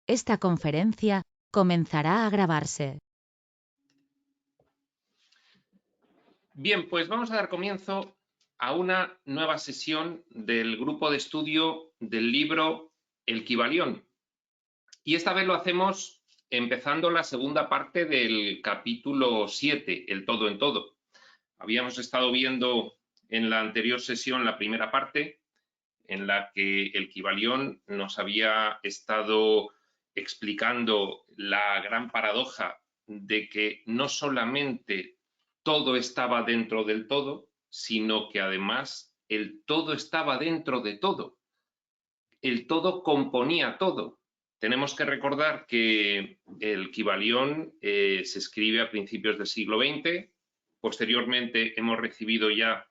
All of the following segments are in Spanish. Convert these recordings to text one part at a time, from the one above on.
Esta conferencia comenzará a grabarse. Bien, pues vamos a dar comienzo a una nueva sesión del grupo de estudio del libro El Kybalión. Y esta vez lo hacemos empezando la segunda parte del capítulo 7, el todo en todo. Habíamos estado viendo en la anterior sesión la primera parte, en la que el Kybalión nos había estado explicando la gran paradoja de que no solamente todo estaba dentro del todo, sino que además el todo estaba dentro de todo. El todo componía todo. Tenemos que recordar que el Kybalión se escribe a principios del siglo XX. Posteriormente hemos recibido ya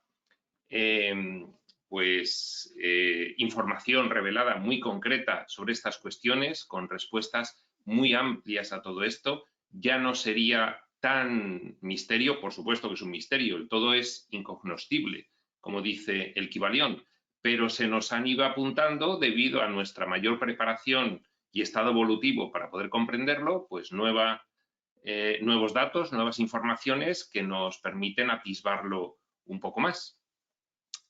información revelada muy concreta sobre estas cuestiones, con respuestas muy amplias a todo esto. Ya no sería tan misterio, por supuesto que es un misterio, el todo es incognoscible, como dice el Kybalión, pero se nos han ido apuntando, debido a nuestra mayor preparación y estado evolutivo para poder comprenderlo, pues nuevos datos, nuevas informaciones que nos permiten atisbarlo un poco más.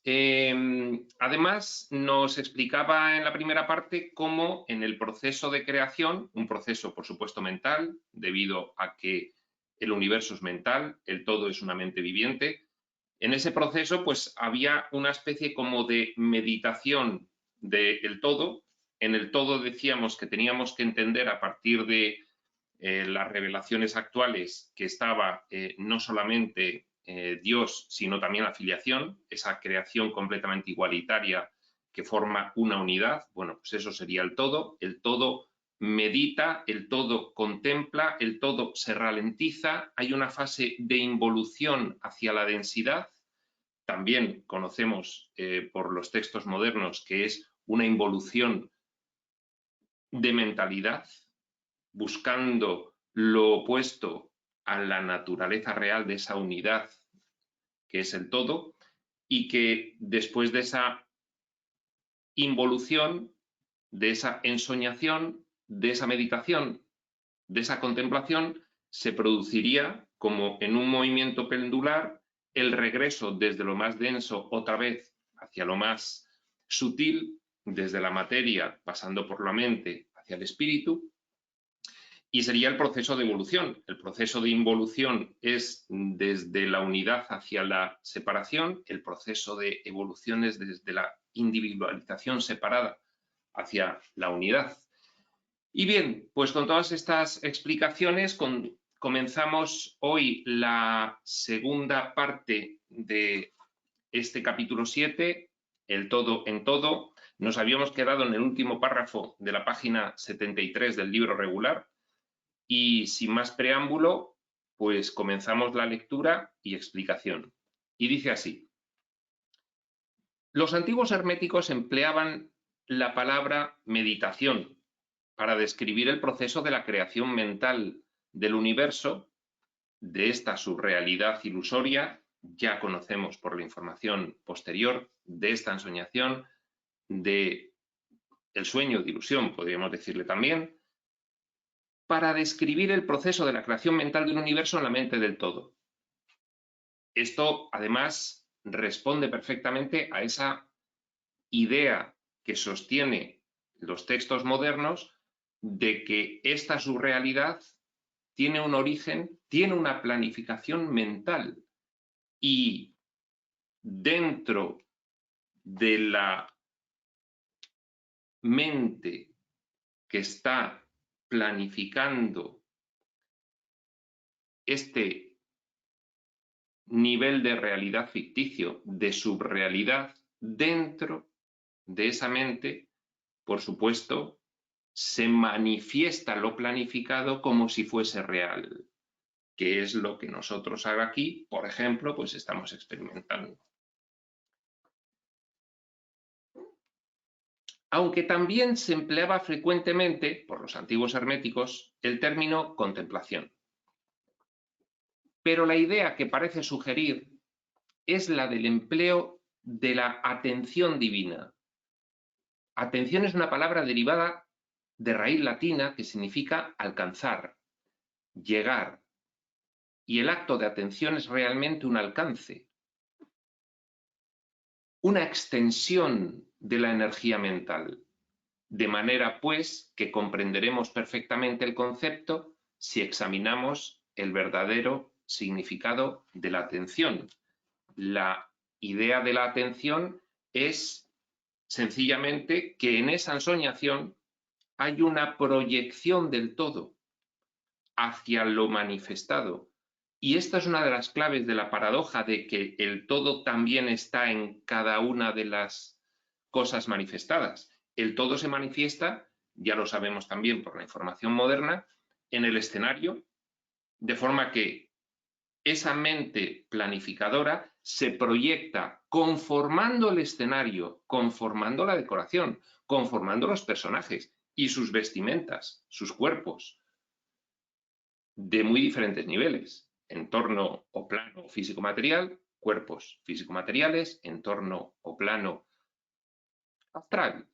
Además, nos explicaba en la primera parte cómo en el proceso de creación, un proceso por supuesto mental, debido a que el universo es mental, el todo es una mente viviente, en ese proceso pues había una especie como de meditación del todo. En el todo decíamos que teníamos que entender a partir de las revelaciones actuales que estaba no solamente Dios, sino también la filiación, esa creación completamente igualitaria que forma una unidad. Bueno, pues eso sería el todo. El todo medita, el todo contempla, el todo se ralentiza, hay una fase de involución hacia la densidad. También conocemos por los textos modernos que es una involución de mentalidad, buscando lo opuesto a la naturaleza real de esa unidad que es el todo, y que después de esa involución, de esa ensoñación, de esa meditación, de esa contemplación, se produciría, como en un movimiento pendular, el regreso desde lo más denso otra vez hacia lo más sutil, desde la materia pasando por la mente hacia el espíritu, y sería el proceso de evolución. El proceso de involución es desde la unidad hacia la separación, el proceso de evolución es desde la individualización separada hacia la unidad. Y bien, pues con todas estas explicaciones comenzamos hoy la segunda parte de este capítulo 7, el todo en todo. Nos habíamos quedado en el último párrafo de la página 73 del libro regular. Y sin más preámbulo, pues comenzamos la lectura y explicación. Y dice así: los antiguos herméticos empleaban la palabra meditación para describir el proceso de la creación mental del universo, de esta subrealidad ilusoria. Ya conocemos por la información posterior de esta ensoñación, de el sueño de ilusión, podríamos decirle también, para describir el proceso de la creación mental del universo en la mente del todo. Esto, además, responde perfectamente a esa idea que sostiene los textos modernos de que esta subrealidad tiene un origen, tiene una planificación mental, y dentro de la mente que está planificando este nivel de realidad ficticio, de subrealidad, dentro de esa mente, por supuesto, se manifiesta lo planificado como si fuese real, que es lo que nosotros ahora aquí, por ejemplo, pues estamos experimentando. Aunque también se empleaba frecuentemente, por los antiguos herméticos, el término contemplación. Pero la idea que parece sugerir es la del empleo de la atención divina. Atención es una palabra derivada de raíz latina que significa alcanzar, llegar. Y el acto de atención es realmente un alcance, una extensión de la energía mental. De manera, pues, que comprenderemos perfectamente el concepto si examinamos el verdadero significado de la atención. La idea de la atención es sencillamente que en esa ensoñación hay una proyección del todo hacia lo manifestado. Y esta es una de las claves de la paradoja de que el todo también está en cada una de las cosas manifestadas. El todo se manifiesta, ya lo sabemos también por la información moderna, en el escenario, de forma que esa mente planificadora se proyecta conformando el escenario, conformando la decoración, conformando los personajes y sus vestimentas, sus cuerpos, de muy diferentes niveles, entorno o plano físico-material, cuerpos físico-materiales, entorno o plano astral,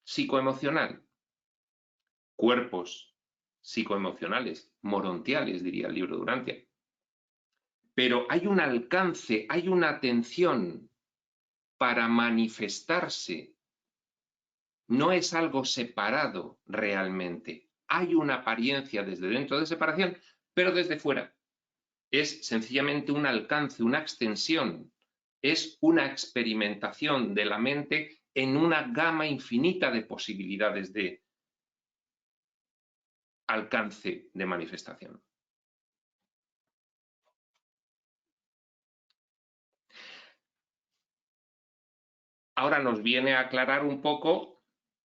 psicoemocional, cuerpos psicoemocionales, morontiales, diría el libro de Urantia. Pero hay un alcance, hay una atención para manifestarse. No es algo separado realmente. Hay una apariencia desde dentro de separación, pero desde fuera. Es sencillamente un alcance, una extensión. Es una experimentación de la mente en una gama infinita de posibilidades de alcance de manifestación. Ahora nos viene a aclarar un poco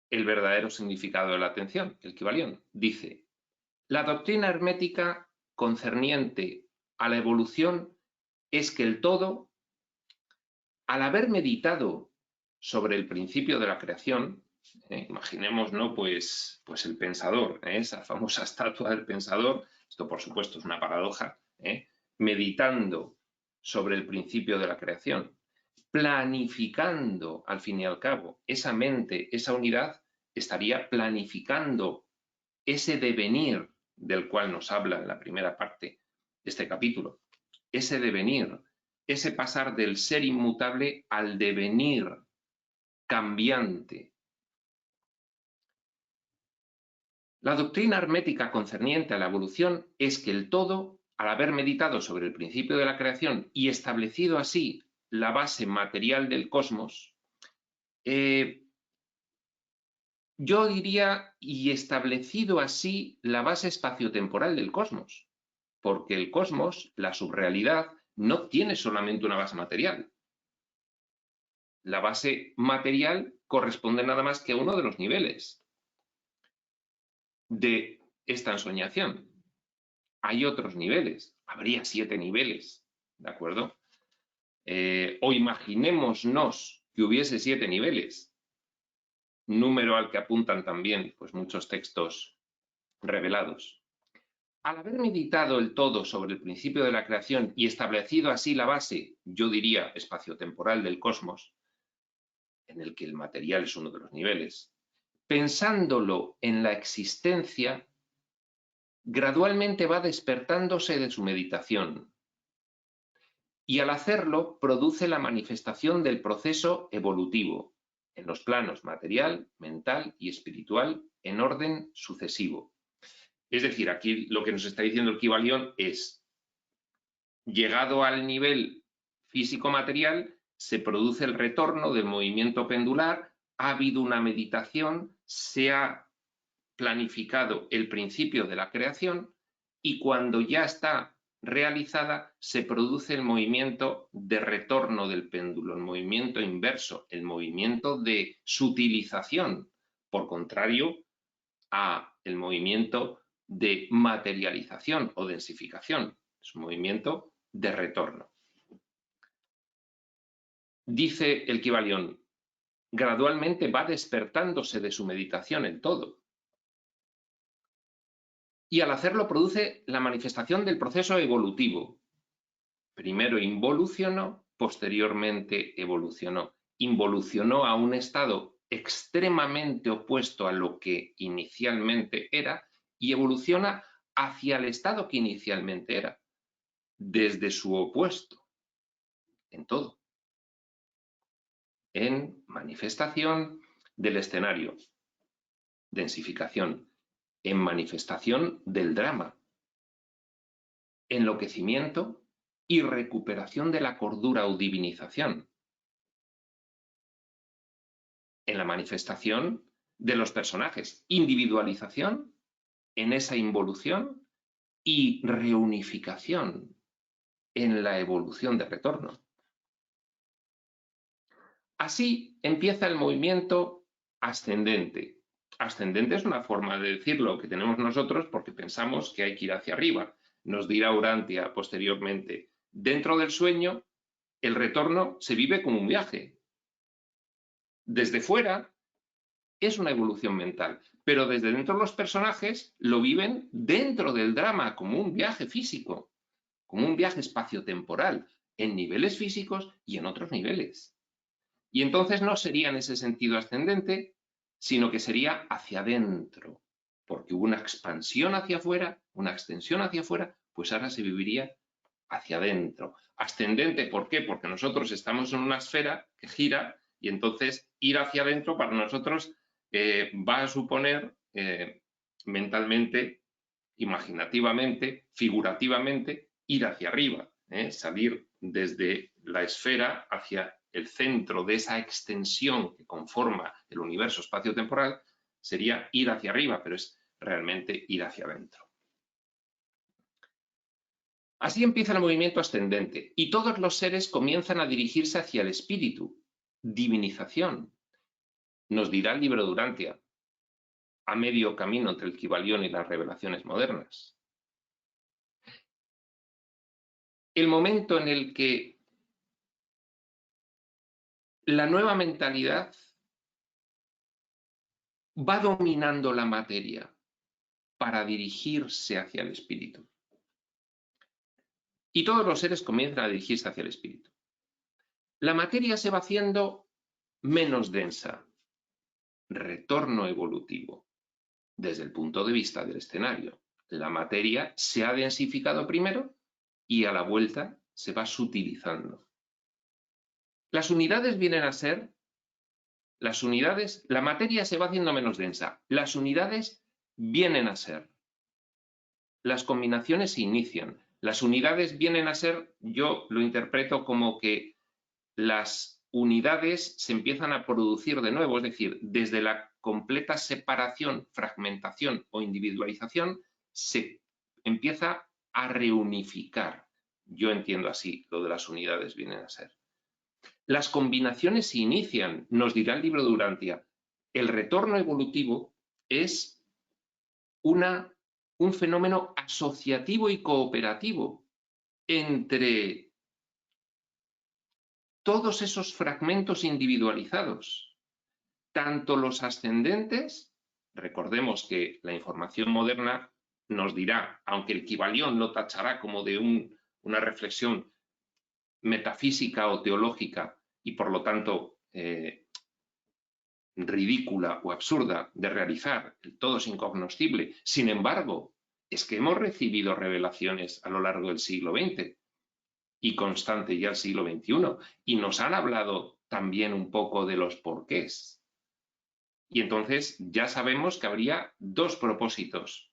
el verdadero significado de la atención, el Kybalión. Dice, la doctrina hermética concerniente a la evolución es que el todo, al haber meditado sobre el principio de la creación, imaginemos, ¿no? Pues el pensador, esa famosa estatua del pensador, esto por supuesto es una paradoja, meditando sobre el principio de la creación, planificando al fin y al cabo esa mente, esa unidad, estaría planificando ese devenir del cual nos habla en la primera parte de este capítulo, ese devenir, ese pasar del ser inmutable al devenir cambiante. La doctrina hermética concerniente a la evolución es que el todo, al haber meditado sobre el principio de la creación y establecido así la base material del cosmos, yo diría, y establecido así la base espaciotemporal del cosmos, porque el cosmos, la subrealidad, no tiene solamente una base material. La base material corresponde nada más que a uno de los niveles de esta ensoñación. Hay otros niveles, habría 7 niveles, ¿de acuerdo? O imaginémonos que hubiese 7 niveles, número al que apuntan también pues, muchos textos revelados. Al haber meditado el todo sobre el principio de la creación y establecido así la base, yo diría, espaciotemporal del cosmos, en el que el material es uno de los niveles, pensándolo en la existencia, gradualmente va despertándose de su meditación y al hacerlo produce la manifestación del proceso evolutivo en los planos material, mental y espiritual en orden sucesivo. Es decir, aquí lo que nos está diciendo el Kybalión es, llegado al nivel físico-material, se produce el retorno del movimiento pendular, ha habido una meditación, se ha planificado el principio de la creación y cuando ya está realizada se produce el movimiento de retorno del péndulo, el movimiento inverso, el movimiento de sutilización, por contrario a el movimiento de materialización o densificación, es un movimiento de retorno. Dice el Kybalión, gradualmente va despertándose de su meditación el todo. Y al hacerlo produce la manifestación del proceso evolutivo. Primero involucionó, posteriormente evolucionó. Involucionó a un estado extremadamente opuesto a lo que inicialmente era y evoluciona hacia el estado que inicialmente era, desde su opuesto, en todo. En manifestación del escenario, densificación, en manifestación del drama, enloquecimiento y recuperación de la cordura o divinización, en la manifestación de los personajes, individualización en esa involución y reunificación en la evolución de retorno. Así empieza el movimiento ascendente. Ascendente es una forma de decirlo que tenemos nosotros porque pensamos que hay que ir hacia arriba. Nos dirá Urantia posteriormente. Dentro del sueño, el retorno se vive como un viaje. Desde fuera es una evolución mental, pero desde dentro los personajes lo viven dentro del drama como un viaje físico, como un viaje espaciotemporal, en niveles físicos y en otros niveles. Y entonces no sería en ese sentido ascendente, sino que sería hacia adentro, porque hubo una expansión hacia afuera, una extensión hacia afuera, pues ahora se viviría hacia adentro. Ascendente, ¿por qué? Porque nosotros estamos en una esfera que gira y entonces ir hacia adentro para nosotros va a suponer mentalmente, imaginativamente, figurativamente, ir hacia arriba, salir desde la esfera hacia el centro de esa extensión que conforma el universo espacio-temporal, sería ir hacia arriba, pero es realmente ir hacia adentro. Así empieza el movimiento ascendente y todos los seres comienzan a dirigirse hacia el espíritu, divinización. Nos dirá el libro de Urantia, a medio camino entre el Kybalión y las revelaciones modernas. El momento en el que la nueva mentalidad va dominando la materia para dirigirse hacia el espíritu. Y todos los seres comienzan a dirigirse hacia el espíritu. La materia se va haciendo menos densa, retorno evolutivo, desde el punto de vista del escenario. La materia se ha densificado primero y a la vuelta se va sutilizando. Las unidades vienen a ser, la materia se va haciendo menos densa, las unidades vienen a ser, las combinaciones se inician, las unidades vienen a ser, yo lo interpreto como que las unidades se empiezan a producir de nuevo, es decir, desde la completa separación, fragmentación o individualización, se empieza a reunificar. Yo entiendo así lo de las unidades vienen a ser. Las combinaciones se inician, nos dirá el libro de Urantia. El retorno evolutivo es un fenómeno asociativo y cooperativo entre todos esos fragmentos individualizados, tanto los ascendentes, recordemos que la información moderna nos dirá, aunque el Kybalión lo tachará como de una reflexión metafísica o teológica y por lo tanto ridícula o absurda de realizar, el todo es incognoscible. Sin embargo, es que hemos recibido revelaciones a lo largo del siglo XX y constante ya el siglo XXI, y nos han hablado también un poco de los porqués. Y entonces ya sabemos que habría dos propósitos,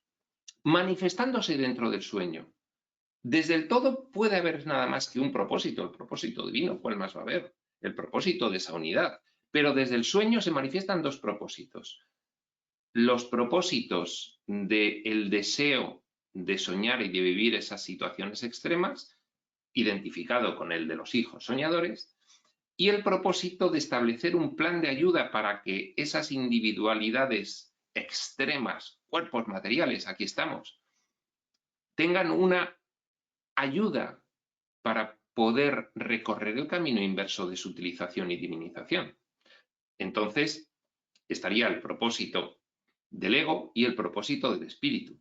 manifestándose dentro del sueño. Desde el todo puede haber nada más que un propósito, el propósito divino, ¿cuál más va a haber? El propósito de esa unidad. Pero desde el sueño se manifiestan dos propósitos. Los propósitos del deseo de soñar y de vivir esas situaciones extremas, identificado con el de los hijos soñadores, y el propósito de establecer un plan de ayuda para que esas individualidades extremas, cuerpos materiales, aquí estamos, tengan una ayuda para poder recorrer el camino inverso de su utilización y divinización. Entonces, estaría el propósito del ego y el propósito del espíritu.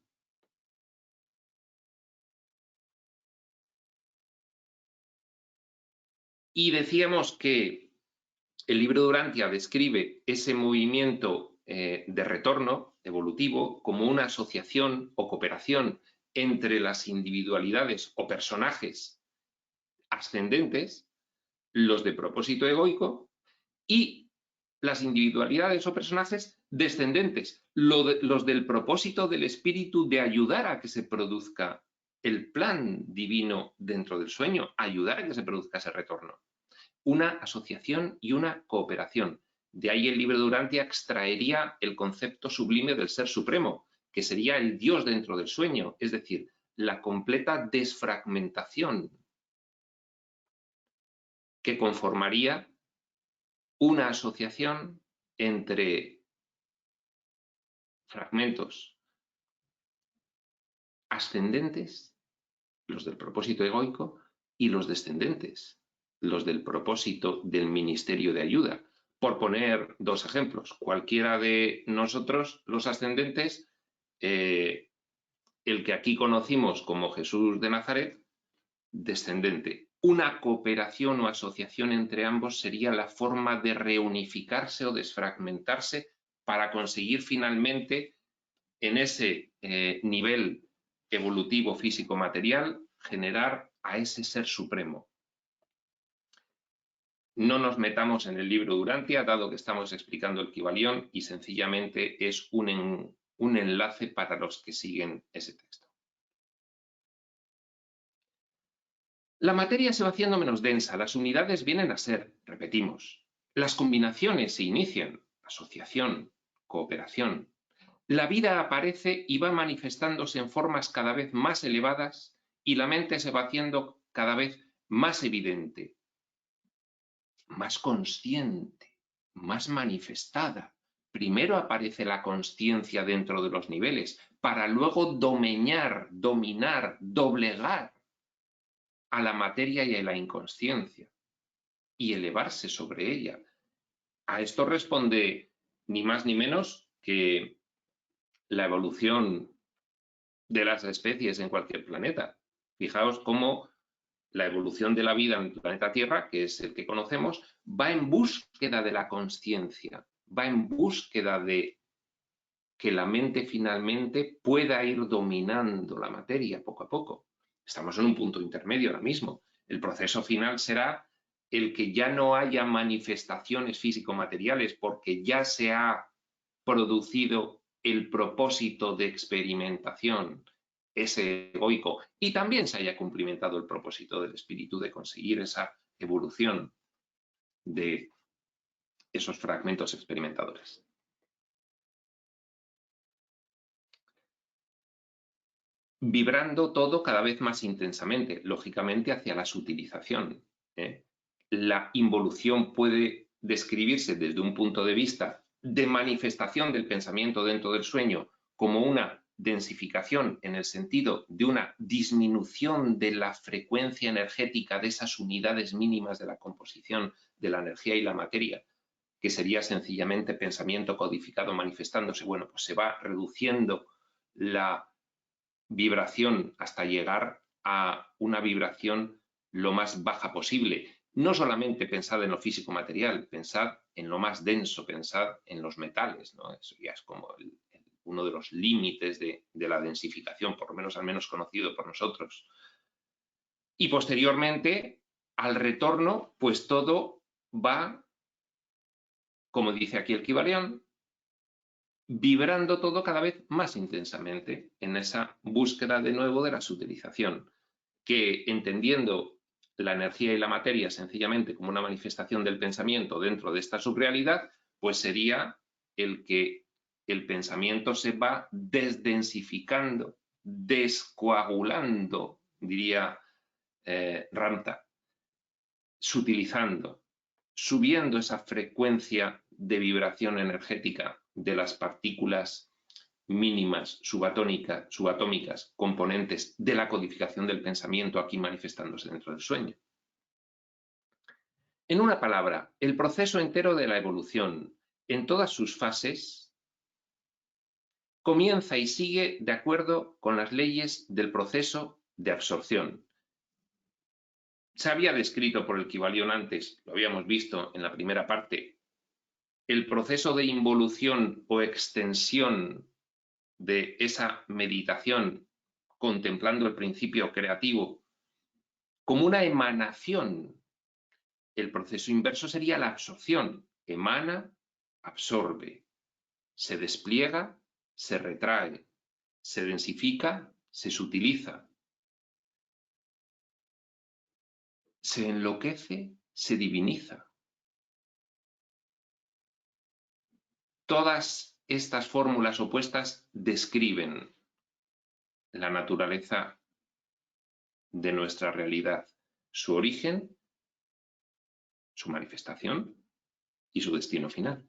Y decíamos que El libro de Urantia describe ese movimiento de retorno evolutivo como una asociación o cooperación entre las individualidades o personajes ascendentes, los de propósito egoico, y las individualidades o personajes descendentes, los del propósito del espíritu de ayudar a que se produzca el plan divino dentro del sueño, ayudar a que se produzca ese retorno. Una asociación y una cooperación. De ahí el libro de Urantia extraería el concepto sublime del ser supremo, que sería el Dios dentro del sueño, es decir, la completa desfragmentación que conformaría una asociación entre fragmentos ascendentes, los del propósito egoico, y los descendentes, los del propósito del ministerio de ayuda. Por poner dos ejemplos, cualquiera de nosotros, los ascendentes, el que aquí conocimos como Jesús de Nazaret, descendente. Una cooperación o asociación entre ambos sería la forma de reunificarse o desfragmentarse para conseguir finalmente en ese nivel evolutivo físico-material generar a ese ser supremo. No nos metamos en el libro de Urantia, dado que estamos explicando el Kybalión, y sencillamente es un enlace para los que siguen ese texto. La materia se va haciendo menos densa, las unidades vienen a ser, repetimos, las combinaciones se inician, asociación, cooperación. La vida aparece y va manifestándose en formas cada vez más elevadas y la mente se va haciendo cada vez más evidente, más consciente, más manifestada. Primero aparece la consciencia dentro de los niveles para luego dominar, doblegar a la materia y a la inconsciencia y elevarse sobre ella. A esto responde ni más ni menos que la evolución de las especies en cualquier planeta. Fijaos cómo la evolución de la vida en el planeta Tierra, que es el que conocemos, va en búsqueda de la consciencia, va en búsqueda de que la mente finalmente pueda ir dominando la materia poco a poco. Estamos en un punto intermedio ahora mismo. El proceso final será el que ya no haya manifestaciones físico-materiales porque ya se ha producido el propósito de experimentación, ese egoico, y también se haya cumplimentado el propósito del espíritu de conseguir esa evolución de esos fragmentos experimentadores. Vibrando todo cada vez más intensamente, lógicamente hacia la sutilización. La involución puede describirse desde un punto de vista de manifestación del pensamiento dentro del sueño como una densificación en el sentido de una disminución de la frecuencia energética de esas unidades mínimas de la composición de la energía y la materia, que sería sencillamente pensamiento codificado manifestándose. Bueno, pues se va reduciendo la vibración hasta llegar a una vibración lo más baja posible. No solamente pensad en lo físico material, pensad en lo más denso, pensad en los metales, ¿no? Eso ya es como uno de los límites de la densificación, por lo menos al menos conocido por nosotros. Y posteriormente, al retorno, pues todo va, como dice aquí el Kybalión, vibrando todo cada vez más intensamente en esa búsqueda de nuevo de la sutilización, que entendiendo la energía y la materia sencillamente como una manifestación del pensamiento dentro de esta subrealidad, pues sería el que el pensamiento se va desdensificando, descoagulando, diría Ramta, sutilizando, subiendo esa frecuencia de vibración energética de las partículas mínimas subatómicas, componentes de la codificación del pensamiento aquí manifestándose dentro del sueño. En una palabra, el proceso entero de la evolución, en todas sus fases, comienza y sigue de acuerdo con las leyes del proceso de absorción. Se había descrito por el Kybalión antes, lo habíamos visto en la primera parte, el proceso de involución o extensión de esa meditación contemplando el principio creativo como una emanación. El proceso inverso sería la absorción. Emana, absorbe, se despliega, se retrae, se densifica, se sutiliza, se enloquece, se diviniza. Todas estas fórmulas opuestas describen la naturaleza de nuestra realidad, su origen, su manifestación y su destino final.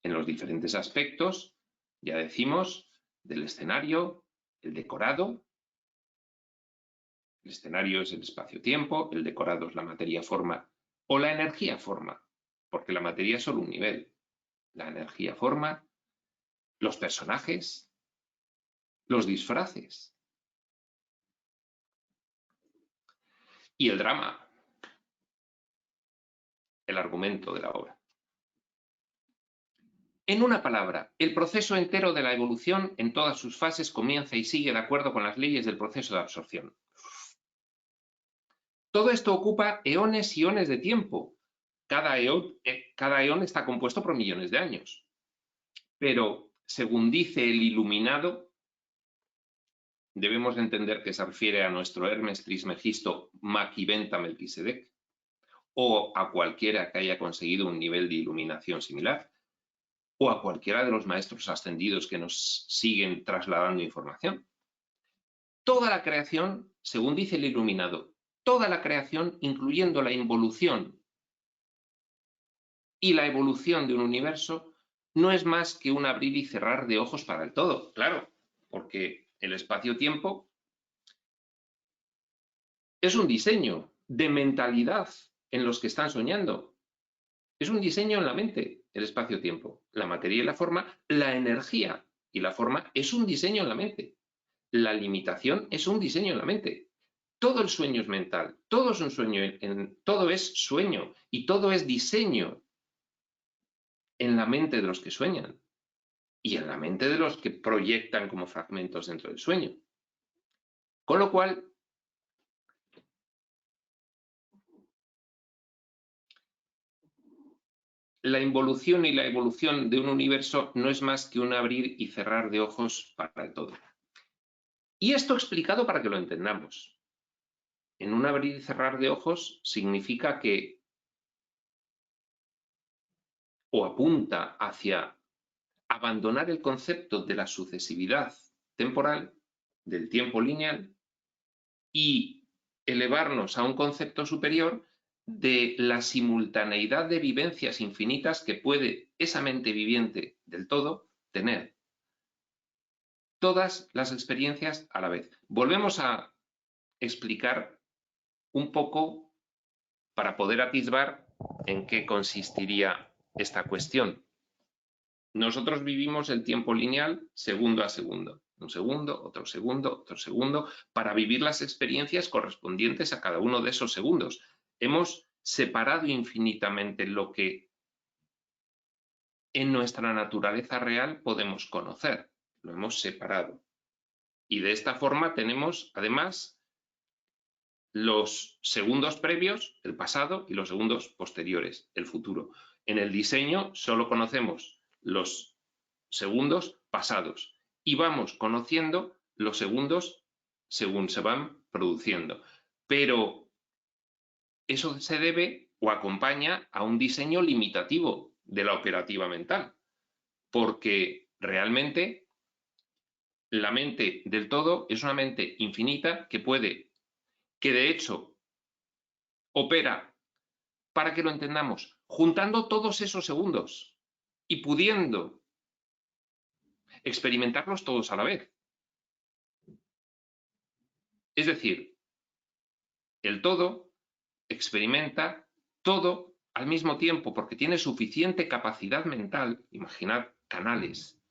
En los diferentes aspectos, ya decimos, del escenario, el decorado. El escenario es el espacio-tiempo, el decorado es la materia-forma o la energía-forma, porque la materia es solo un nivel. La energía-forma, los personajes, los disfraces y el drama, el argumento de la obra. En una palabra, el proceso entero de la evolución en todas sus fases comienza y sigue de acuerdo con las leyes del proceso de absorción. Todo esto ocupa eones y eones de tiempo. Cada eón está compuesto por millones de años. Pero, según dice el iluminado, debemos entender que se refiere a nuestro Hermes Trismegisto Maquiventa Melquisedec, o a cualquiera que haya conseguido un nivel de iluminación similar, o a cualquiera de los maestros ascendidos que nos siguen trasladando información. Toda la creación, según dice el iluminado, toda la creación, incluyendo la involución y la evolución de un universo, no es más que un abrir y cerrar de ojos para el todo, claro, porque el espacio-tiempo es un diseño de mentalidad en los que están soñando. Es un diseño en la mente, el espacio-tiempo. La materia y la forma, la energía y la forma es un diseño en la mente. La limitación es un diseño en la mente. Todo el sueño es mental, todo es un sueño, todo es sueño y todo es diseño en la mente de los que sueñan y en la mente de los que proyectan como fragmentos dentro del sueño. Con lo cual, la involución y la evolución de un universo no es más que un abrir y cerrar de ojos para el todo. Y esto explicado para que lo entendamos. En un abrir y cerrar de ojos significa que o apunta hacia abandonar el concepto de la sucesividad temporal, del tiempo lineal, y elevarnos a un concepto superior de la simultaneidad de vivencias infinitas que puede esa mente viviente del todo tener. Todas las experiencias a la vez. Volvemos a explicar un poco para poder atisbar en qué consistiría esta cuestión. Nosotros vivimos el tiempo lineal segundo a segundo. Un segundo, otro segundo, para vivir las experiencias correspondientes a cada uno de esos segundos. Hemos separado infinitamente lo que en nuestra naturaleza real podemos conocer. Lo hemos separado. Y de esta forma tenemos, además, los segundos previos, el pasado, y los segundos posteriores, el futuro. En el diseño solo conocemos los segundos pasados y vamos conociendo los segundos según se van produciendo. Pero eso se debe o acompaña a un diseño limitativo de la operativa mental, porque realmente la mente del todo es una mente infinita que de hecho opera, para que lo entendamos, juntando todos esos segundos y pudiendo experimentarlos todos a la vez. Es decir, el todo experimenta todo al mismo tiempo porque tiene suficiente capacidad mental, imaginad canales,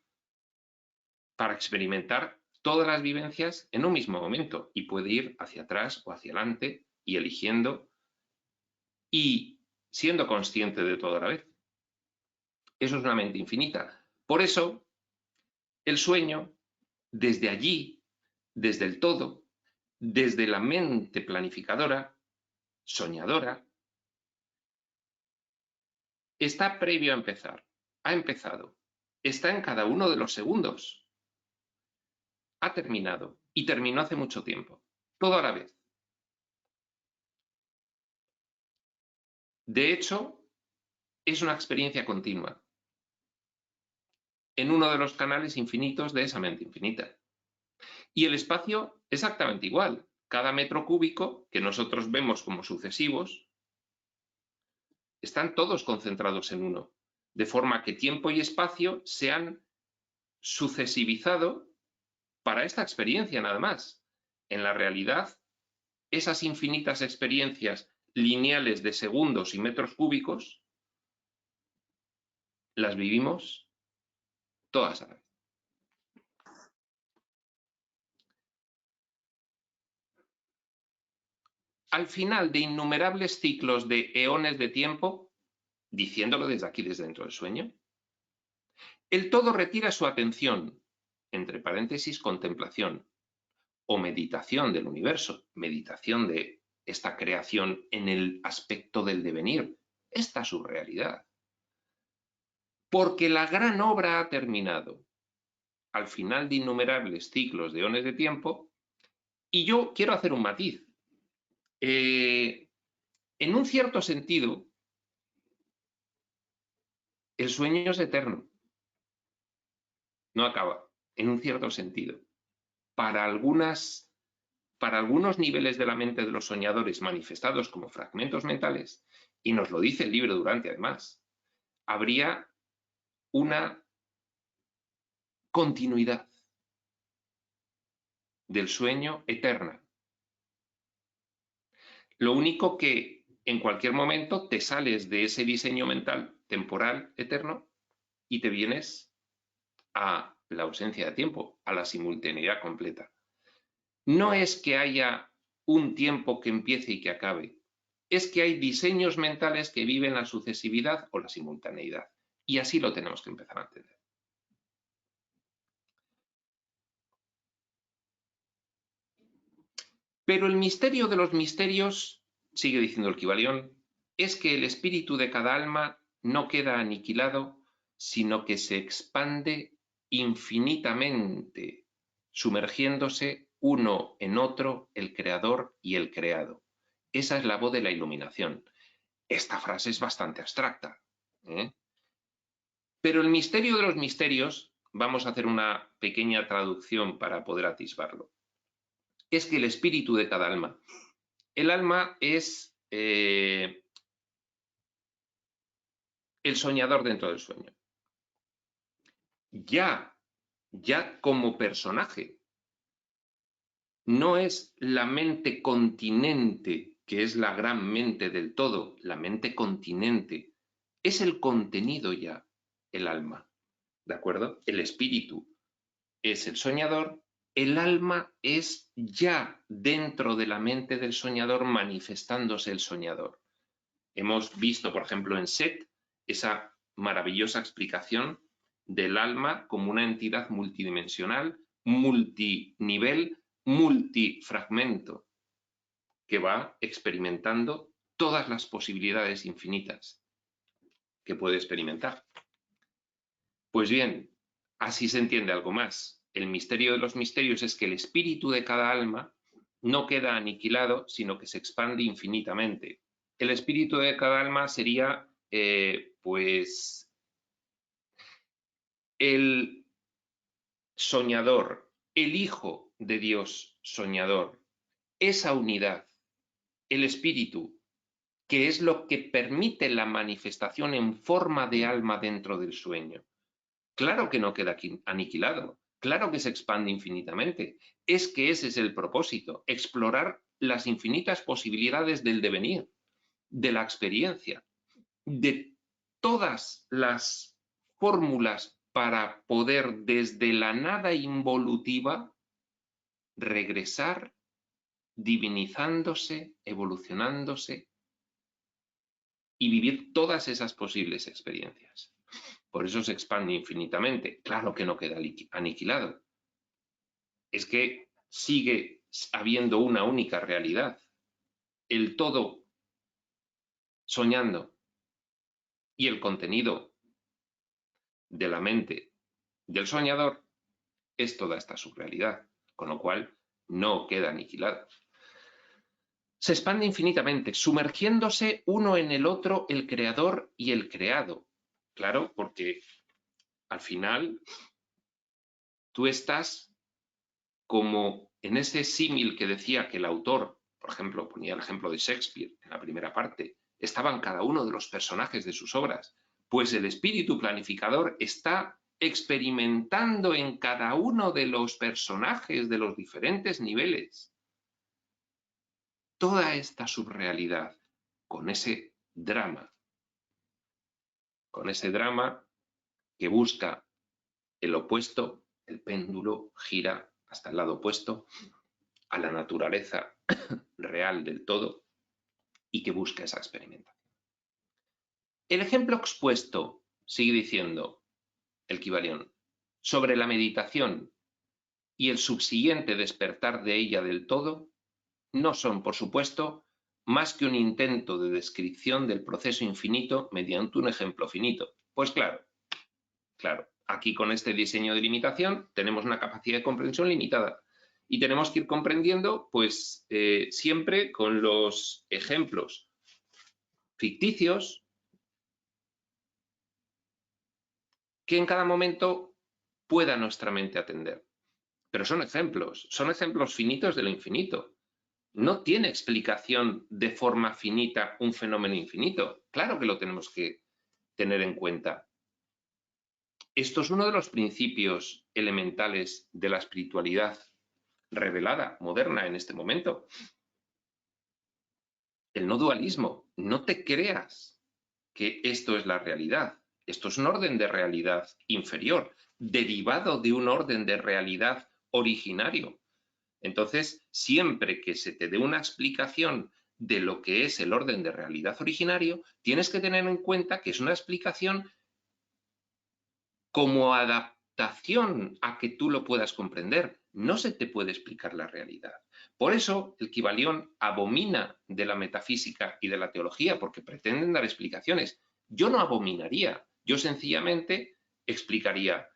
para experimentar todas las vivencias en un mismo momento y puede ir hacia atrás o hacia adelante y eligiendo y siendo consciente de todo a la vez. Eso es una mente infinita. Por eso, el sueño, desde allí, desde el todo, desde la mente planificadora, soñadora, está previo a empezar. Ha empezado. Está en cada uno de los segundos. Ha terminado. Y terminó hace mucho tiempo. Todo a la vez. De hecho, es una experiencia continua. En uno de los canales infinitos de esa mente infinita. Y el espacio exactamente igual. Cada metro cúbico que nosotros vemos como sucesivos, están todos concentrados en uno, de forma que tiempo y espacio se han sucesivizado para esta experiencia nada más. En la realidad, esas infinitas experiencias lineales de segundos y metros cúbicos las vivimos todas a la vez. Al final de innumerables ciclos de eones de tiempo, diciéndolo desde aquí, desde dentro del sueño, el todo retira su atención, entre paréntesis, contemplación, o meditación del universo, meditación de esta creación en el aspecto del devenir, esta subrealidad. Porque la gran obra ha terminado, al final de innumerables ciclos de eones de tiempo, y yo quiero hacer un matiz. En un cierto sentido, el sueño es eterno, no acaba, en un cierto sentido. Para algunos niveles de la mente de los soñadores manifestados como fragmentos mentales, y nos lo dice el libro Durante además, habría una continuidad del sueño eterna. Lo único que en cualquier momento te sales de ese diseño mental temporal eterno y te vienes a la ausencia de tiempo, a la simultaneidad completa. No es que haya un tiempo que empiece y que acabe, es que hay diseños mentales que viven la sucesividad o la simultaneidad. Y así lo tenemos que empezar a entender. Pero el misterio de los misterios, sigue diciendo el Kybalión, es que el espíritu de cada alma no queda aniquilado, sino que se expande infinitamente, sumergiéndose uno en otro, el creador y el creado. Esa es la voz de la iluminación. Esta frase es bastante abstracta, ¿eh? Pero el misterio de los misterios, vamos a hacer una pequeña traducción para poder atisbarlo, es que el espíritu de cada alma, el alma es el soñador dentro del sueño. Ya como personaje, no es la mente continente, que es la gran mente del todo, la mente continente, es el contenido ya, el alma, ¿de acuerdo? El espíritu es el soñador, el alma es ya dentro de la mente del soñador manifestándose el soñador. Hemos visto, por ejemplo, en Set, esa maravillosa explicación del alma como una entidad multidimensional, multinivel, multifragmento, que va experimentando todas las posibilidades infinitas que puede experimentar. Pues bien, así se entiende algo más. El misterio de los misterios es que el espíritu de cada alma no queda aniquilado, sino que se expande infinitamente. El espíritu de cada alma sería, pues, el soñador, el Hijo de Dios soñador, esa unidad, el espíritu, que es lo que permite la manifestación en forma de alma dentro del sueño. Claro que no queda aniquilado, claro que se expande infinitamente. Es que ese es el propósito, explorar las infinitas posibilidades del devenir, de la experiencia, de todas las fórmulas para poder desde la nada involutiva regresar divinizándose, evolucionándose y vivir todas esas posibles experiencias. Por eso se expande infinitamente. Claro que no queda aniquilado. Es que sigue habiendo una única realidad. El todo soñando y el contenido de la mente del soñador es toda esta subrealidad, con lo cual no queda aniquilado. Se expande infinitamente, sumergiéndose uno en el otro, el creador y el creado. Claro, porque al final tú estás como en ese símil que decía que el autor, por ejemplo, ponía el ejemplo de Shakespeare en la primera parte, estaban cada uno de los personajes de sus obras, pues el espíritu planificador está experimentando en cada uno de los personajes de los diferentes niveles toda esta subrealidad con ese drama que busca el opuesto, el péndulo gira hasta el lado opuesto a la naturaleza real del todo y que busca esa experimentación. El ejemplo expuesto, sigue diciendo el Kybalión, sobre la meditación y el subsiguiente despertar de ella del todo, no son, por supuesto, más que un intento de descripción del proceso infinito mediante un ejemplo finito. Pues claro, aquí con este diseño de limitación tenemos una capacidad de comprensión limitada y tenemos que ir comprendiendo, pues, siempre con los ejemplos ficticios que en cada momento pueda nuestra mente atender. Pero son ejemplos finitos de lo infinito. No tiene explicación de forma finita un fenómeno infinito. Claro que lo tenemos que tener en cuenta. Esto es uno de los principios elementales de la espiritualidad revelada, moderna en este momento. El no dualismo. No te creas que esto es la realidad. Esto es un orden de realidad inferior, derivado de un orden de realidad originario. Entonces, siempre que se te dé una explicación de lo que es el orden de realidad originario, tienes que tener en cuenta que es una explicación como adaptación a que tú lo puedas comprender. No se te puede explicar la realidad. Por eso el Kybalión abomina de la metafísica y de la teología, porque pretenden dar explicaciones. Yo no abominaría, yo sencillamente explicaría.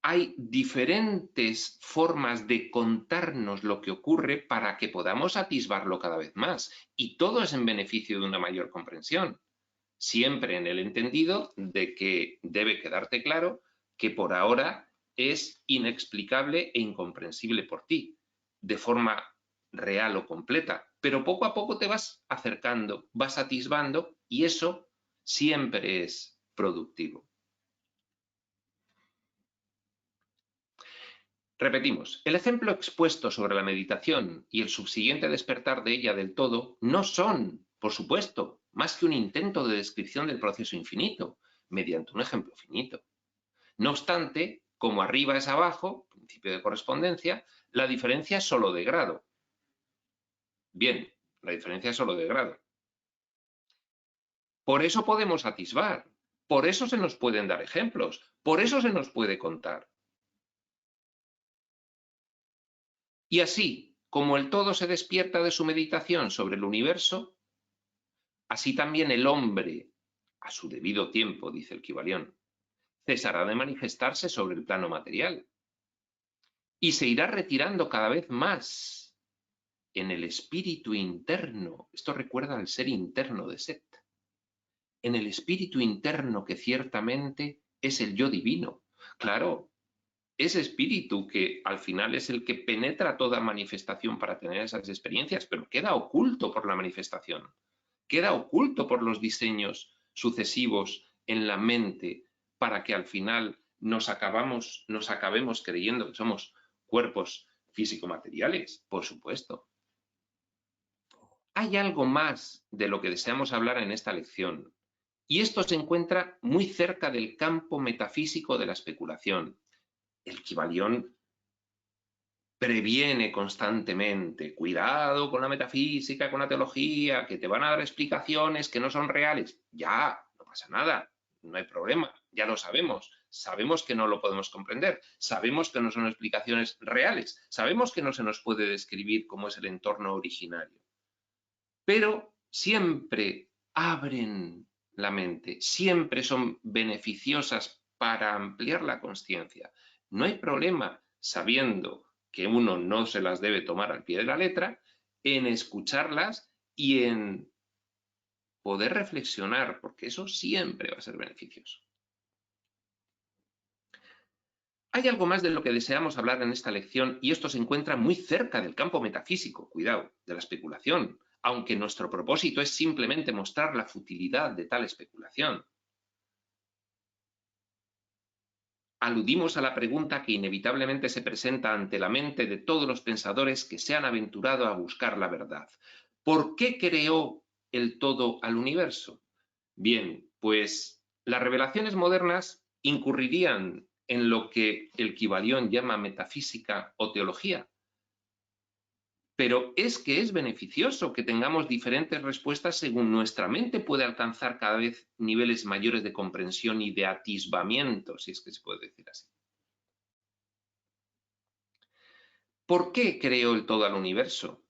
Hay diferentes formas de contarnos lo que ocurre para que podamos atisbarlo cada vez más. Y todo es en beneficio de una mayor comprensión. Siempre en el entendido de que debe quedarte claro que por ahora es inexplicable e incomprensible por ti, de forma real o completa. Pero poco a poco te vas acercando, vas atisbando y eso siempre es productivo. Repetimos, el ejemplo expuesto sobre la meditación y el subsiguiente despertar de ella del todo no son, por supuesto, más que un intento de descripción del proceso infinito, mediante un ejemplo finito. No obstante, como arriba es abajo, principio de correspondencia, la diferencia es solo de grado. Bien, la diferencia es solo de grado. Por eso podemos atisbar, por eso se nos pueden dar ejemplos, por eso se nos puede contar. Y así, como el todo se despierta de su meditación sobre el universo, así también el hombre, a su debido tiempo, dice el Kybalión, cesará de manifestarse sobre el plano material y se irá retirando cada vez más en el espíritu interno. Esto recuerda al ser interno de Set. En el espíritu interno que ciertamente es el yo divino. Claro, ese espíritu que al final es el que penetra toda manifestación para tener esas experiencias, pero queda oculto por la manifestación, queda oculto por los diseños sucesivos en la mente para que al final nos acabemos creyendo que somos cuerpos físico-materiales, por supuesto. Hay algo más de lo que deseamos hablar en esta lección, y esto se encuentra muy cerca del campo metafísico de la especulación. El Kybalión previene constantemente, cuidado con la metafísica, con la teología, que te van a dar explicaciones que no son reales. Ya, no pasa nada, no hay problema, ya lo sabemos. Sabemos que no lo podemos comprender, sabemos que no son explicaciones reales, sabemos que no se nos puede describir cómo es el entorno originario. Pero siempre abren la mente, siempre son beneficiosas para ampliar la consciencia. No hay problema, sabiendo que uno no se las debe tomar al pie de la letra, en escucharlas y en poder reflexionar, porque eso siempre va a ser beneficioso. Hay algo más de lo que deseamos hablar en esta lección y esto se encuentra muy cerca del campo metafísico, cuidado, de la especulación, aunque nuestro propósito es simplemente mostrar la futilidad de tal especulación. Aludimos a la pregunta que inevitablemente se presenta ante la mente de todos los pensadores que se han aventurado a buscar la verdad. ¿Por qué creó el todo al universo? Bien, pues las revelaciones modernas incurrirían en lo que el Kybalión llama metafísica o teología. Pero es que es beneficioso que tengamos diferentes respuestas según nuestra mente puede alcanzar cada vez niveles mayores de comprensión y de atisbamiento, si es que se puede decir así. ¿Por qué creó el todo al universo?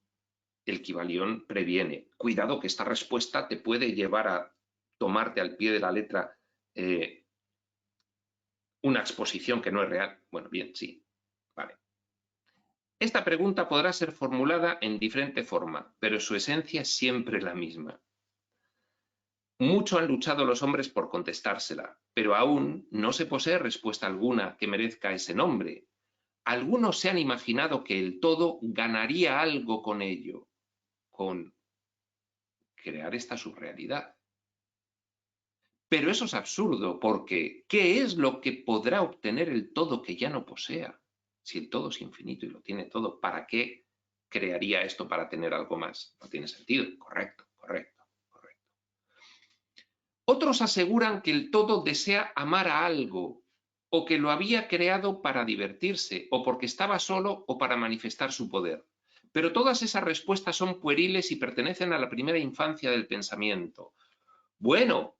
El Kybalión previene. Cuidado que esta respuesta te puede llevar a tomarte al pie de la letra una exposición que no es real. Bueno, bien, sí. Vale. Esta pregunta podrá ser formulada en diferente forma, pero su esencia es siempre la misma. Mucho han luchado los hombres por contestársela, pero aún no se posee respuesta alguna que merezca ese nombre. Algunos se han imaginado que el todo ganaría algo con ello, con crear esta subrealidad. Pero eso es absurdo, porque ¿qué es lo que podrá obtener el todo que ya no posea? Si el todo es infinito y lo tiene todo, ¿para qué crearía esto para tener algo más? No tiene sentido. Correcto, correcto, correcto. Otros aseguran que el todo desea amar a algo, o que lo había creado para divertirse, o porque estaba solo, o para manifestar su poder. Pero todas esas respuestas son pueriles y pertenecen a la primera infancia del pensamiento. Bueno,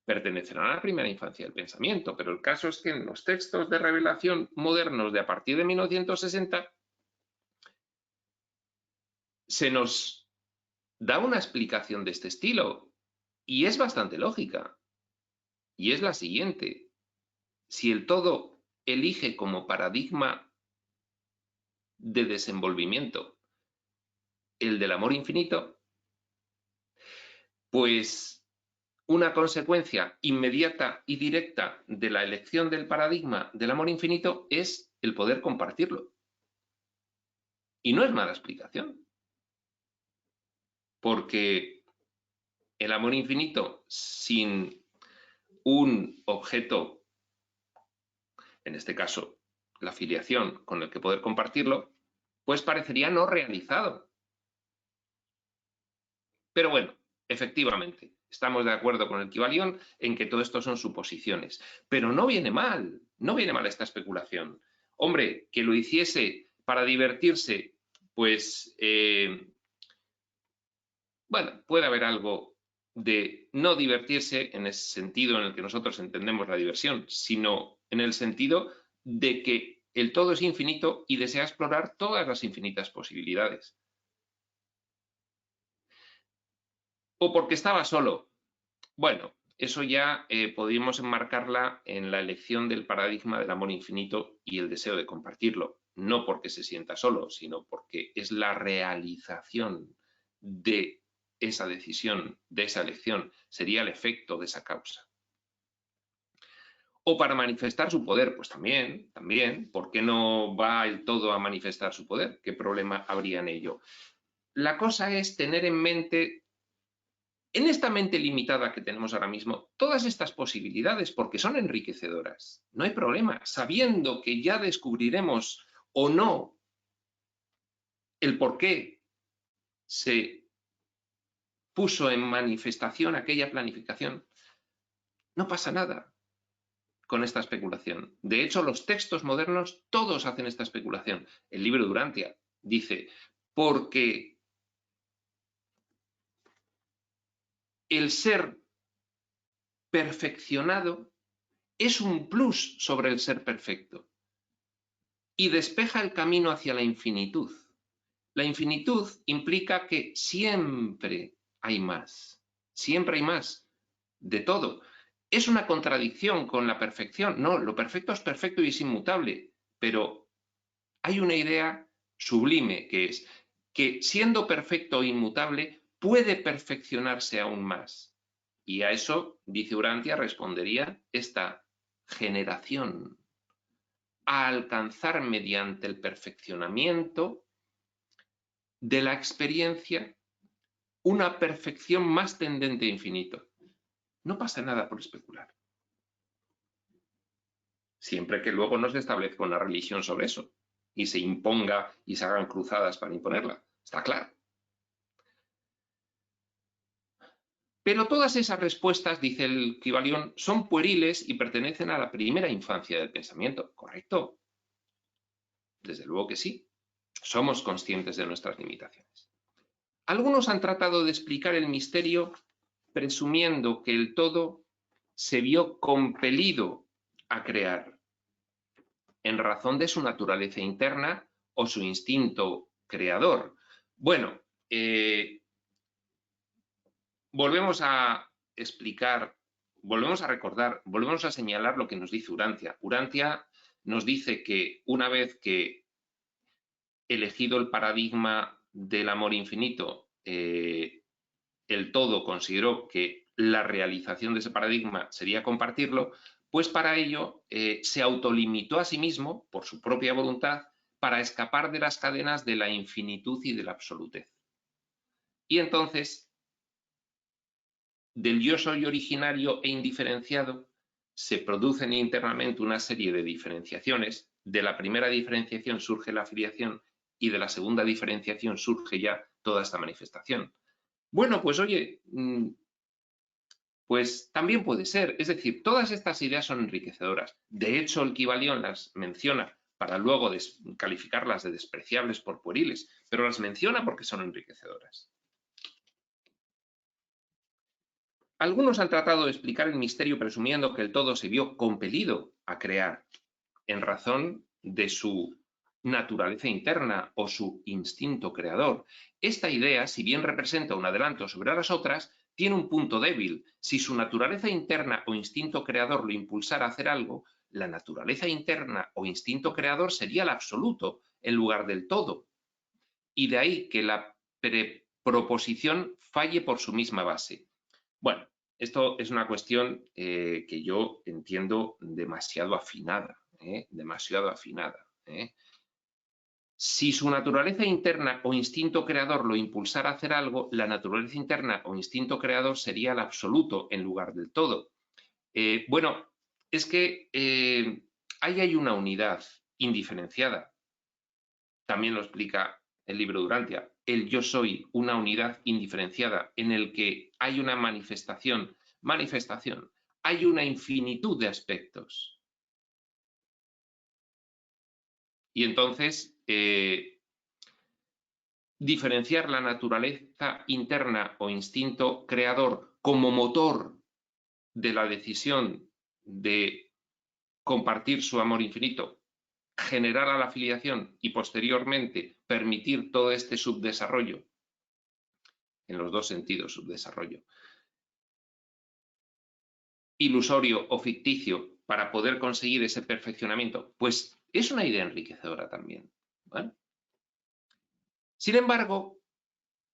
pertenecerán a la primera infancia del pensamiento, pero el caso es que en los textos de revelación modernos de a partir de 1960 se nos da una explicación de este estilo y es bastante lógica y es la siguiente. Si el todo elige como paradigma de desenvolvimiento el del amor infinito, pues una consecuencia inmediata y directa de la elección del paradigma del amor infinito es el poder compartirlo. Y no es mala explicación, porque el amor infinito sin un objeto, en este caso la filiación con el que poder compartirlo, pues parecería no realizado. Pero bueno, efectivamente, estamos de acuerdo con el Kybalión en que todo esto son suposiciones. Pero no viene mal esta especulación. Hombre, que lo hiciese para divertirse, pues, bueno, puede haber algo de no divertirse en ese sentido en el que nosotros entendemos la diversión, sino en el sentido de que el todo es infinito y desea explorar todas las infinitas posibilidades. O porque estaba solo. Bueno, eso ya podríamos enmarcarla en la elección del paradigma del amor infinito y el deseo de compartirlo. No porque se sienta solo, sino porque es la realización de esa decisión, de esa elección. Sería el efecto de esa causa. O para manifestar su poder, pues también, ¿por qué no va el todo a manifestar su poder? ¿Qué problema habría en ello? La cosa es tener en mente, en esta mente limitada que tenemos ahora mismo, todas estas posibilidades, porque son enriquecedoras. No hay problema, sabiendo que ya descubriremos o no el por qué se puso en manifestación aquella planificación, no pasa nada. con esta especulación. De hecho, los textos modernos todos hacen esta especulación. El libro de Urantia dice, porque el ser perfeccionado es un plus sobre el ser perfecto y despeja el camino hacia la infinitud. La infinitud implica que siempre hay más de todo. ¿Es una contradicción con la perfección? No, lo perfecto es perfecto y es inmutable, pero hay una idea sublime que es que siendo perfecto e inmutable puede perfeccionarse aún más. Y a eso, dice Urantia, respondería esta generación, a alcanzar mediante el perfeccionamiento de la experiencia una perfección más tendente a infinito. No pasa nada por especular. Siempre que luego no se establezca una religión sobre eso y se imponga y se hagan cruzadas para imponerla. Está claro. Pero todas esas respuestas, dice el Kybalión, son pueriles y pertenecen a la primera infancia del pensamiento. ¿Correcto? Desde luego que sí. Somos conscientes de nuestras limitaciones. Algunos han tratado de explicar el misterio presumiendo que el todo se vio compelido a crear en razón de su naturaleza interna o su instinto creador. Bueno, volvemos a explicar, volvemos a recordar, volvemos a señalar lo que nos dice Urantia. Urantia nos dice que una vez que elegido el paradigma del amor infinito, el todo consideró que la realización de ese paradigma sería compartirlo, pues para ello se autolimitó a sí mismo, por su propia voluntad, para escapar de las cadenas de la infinitud y de la absolutez. Y entonces, del yo soy originario e indiferenciado, se producen internamente una serie de diferenciaciones. De la primera diferenciación surge la filiación y de la segunda diferenciación surge ya toda esta manifestación. Bueno, pues oye, pues también puede ser. Es decir, todas estas ideas son enriquecedoras. De hecho, el Kybalión las menciona para luego calificarlas de despreciables por pueriles, pero las menciona porque son enriquecedoras. Algunos han tratado de explicar el misterio presumiendo que el todo se vio compelido a crear en razón de su naturaleza interna o su instinto creador. Esta idea, si bien representa un adelanto sobre las otras, tiene un punto débil. Si su naturaleza interna o instinto creador lo impulsara a hacer algo, la naturaleza interna o instinto creador sería el absoluto en lugar del todo. Y de ahí que la proposición falle por su misma base. Bueno, esto es una cuestión que yo entiendo demasiado afinada, demasiado afinada. Si su naturaleza interna o instinto creador lo impulsara a hacer algo, la naturaleza interna o instinto creador sería el absoluto en lugar del todo. Bueno, es que ahí hay una unidad indiferenciada. También lo explica el libro de Urantia. El yo soy una unidad indiferenciada en el que hay una manifestación, hay una infinitud de aspectos. Y entonces, diferenciar la naturaleza interna o instinto creador como motor de la decisión de compartir su amor infinito, generar a la afiliación y posteriormente permitir todo este subdesarrollo, en los dos sentidos subdesarrollo, ilusorio o ficticio para poder conseguir ese perfeccionamiento, pues es una idea enriquecedora también. ¿Vale? Sin embargo,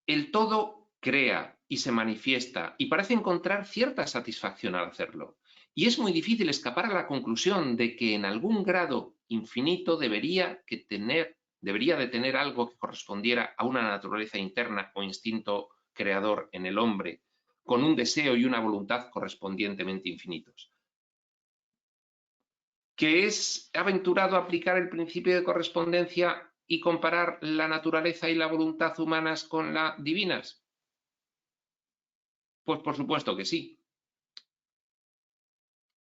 el todo crea y se manifiesta y parece encontrar cierta satisfacción al hacerlo. Y es muy difícil escapar a la conclusión de que en algún grado infinito debería de tener algo que correspondiera a una naturaleza interna o instinto creador en el hombre, con un deseo y una voluntad correspondientemente infinitos. ¿Que es aventurado aplicar el principio de correspondencia y comparar la naturaleza y la voluntad humanas con las divinas? Pues por supuesto que sí.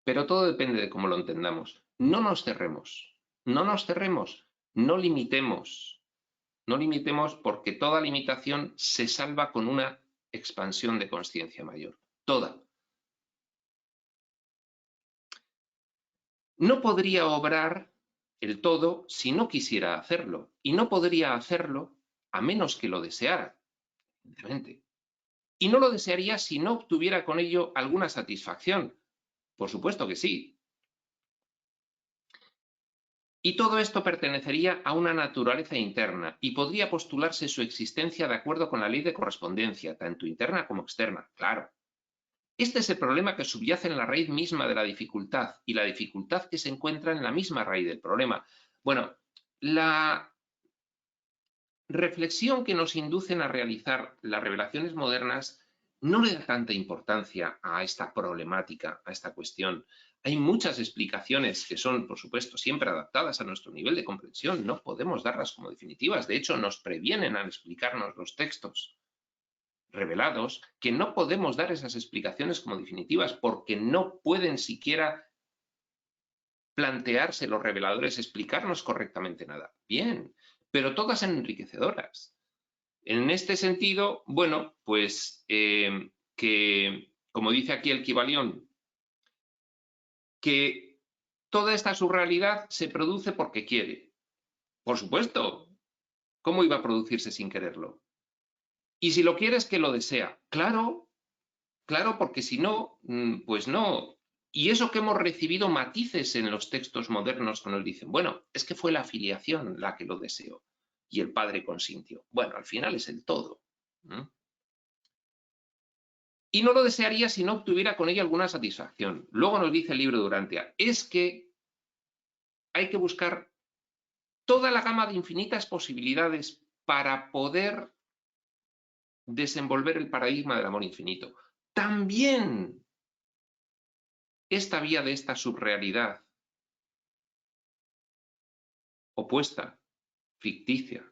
pero todo depende de cómo lo entendamos. No nos cerremos, no nos cerremos, no limitemos, no limitemos porque toda limitación se salva con una expansión de conciencia mayor, toda. No podría obrar el todo si no quisiera hacerlo, y no podría hacerlo a menos que lo deseara, evidentemente. Y no lo desearía si no obtuviera con ello alguna satisfacción. Por supuesto que sí. Y todo esto pertenecería a una naturaleza interna y podría postularse su existencia de acuerdo con la ley de correspondencia, tanto interna como externa, claro. Este es el problema que subyace en la raíz misma de la dificultad y la dificultad que se encuentra en la misma raíz del problema. Bueno, la reflexión que nos inducen a realizar las revelaciones modernas no le da tanta importancia a esta problemática, a esta cuestión. Hay muchas explicaciones que son, por supuesto, siempre adaptadas a nuestro nivel de comprensión. No podemos darlas como definitivas. De hecho, nos previenen al explicarnos los textos revelados que no podemos dar esas explicaciones como definitivas porque no pueden siquiera plantearse los reveladores explicarnos correctamente nada. Bien, pero todas son enriquecedoras. En este sentido, bueno, pues que, como dice aquí el Kybalión, que toda esta surrealidad se produce porque quiere. Por supuesto, ¿cómo iba a producirse sin quererlo? Y si lo quiere es que lo desea. Claro, claro, porque si no, pues no. Y eso que hemos recibido matices en los textos modernos que nos dicen, bueno, es que fue la filiación la que lo deseó y el padre consintió. Bueno, al final es el todo. Y no lo desearía si no obtuviera con ello alguna satisfacción. Luego nos dice el libro de Durantia, es que hay que buscar toda la gama de infinitas posibilidades para poder desenvolver el paradigma del amor infinito. También esta vía de esta subrealidad opuesta, ficticia,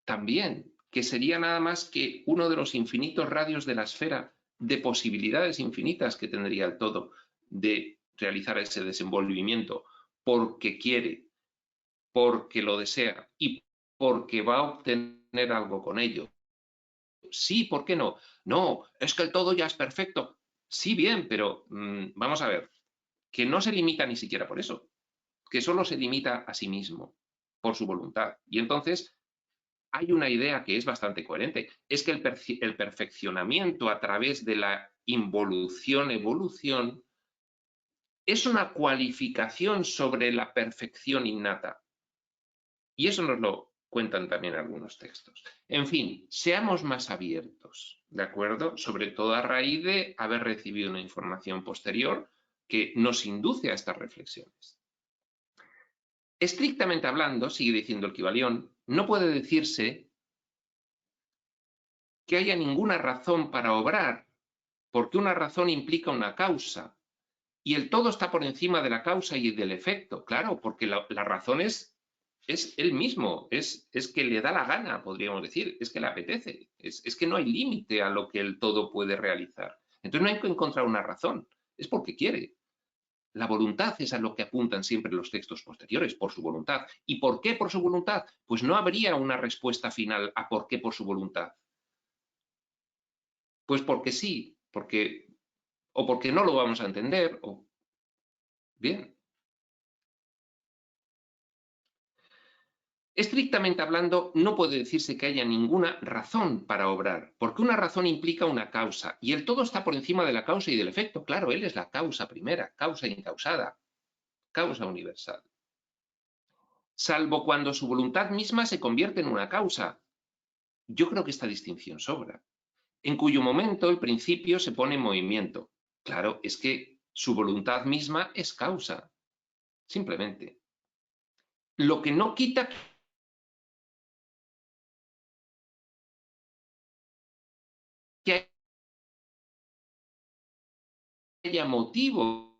también, que sería nada más que uno de los infinitos radios de la esfera de posibilidades infinitas que tendría el todo de realizar ese desenvolvimiento, porque quiere, porque lo desea y porque va a obtener algo con ello. Sí, ¿por qué no? No, es que el todo ya es perfecto. Sí, bien, pero vamos a ver, que no se limita ni siquiera por eso, que solo se limita a sí mismo, por su voluntad. Y entonces hay una idea que es bastante coherente, es que el perfeccionamiento a través de la involución-evolución es una cualificación sobre la perfección innata. Y eso nos lo cuentan también algunos textos. En fin, seamos más abiertos, ¿de acuerdo? Sobre todo a raíz de haber recibido una información posterior que nos induce a estas reflexiones. Estrictamente hablando, sigue diciendo el Kybalión, no puede decirse que haya ninguna razón para obrar, porque una razón implica una causa, y el todo está por encima de la causa y del efecto, claro, porque la razón es él mismo, es que le da la gana, podríamos decir, es que le apetece, es que no hay límite a lo que el todo puede realizar. Entonces no hay que encontrar una razón, es porque quiere. La voluntad es a lo que apuntan siempre los textos posteriores, por su voluntad. ¿Y por qué por su voluntad? Pues no habría una respuesta final a por qué por su voluntad. Pues porque sí, o porque no lo vamos a entender, o bien. Estrictamente hablando, no puede decirse que haya ninguna razón para obrar, porque una razón implica una causa, y el todo está por encima de la causa y del efecto. Claro, él es la causa primera, causa incausada, causa universal. Salvo cuando su voluntad misma se convierte en una causa. Yo creo que esta distinción sobra, en cuyo momento el principio se pone en movimiento. Claro, es que su voluntad misma es causa, simplemente. Lo que no quita que haya motivos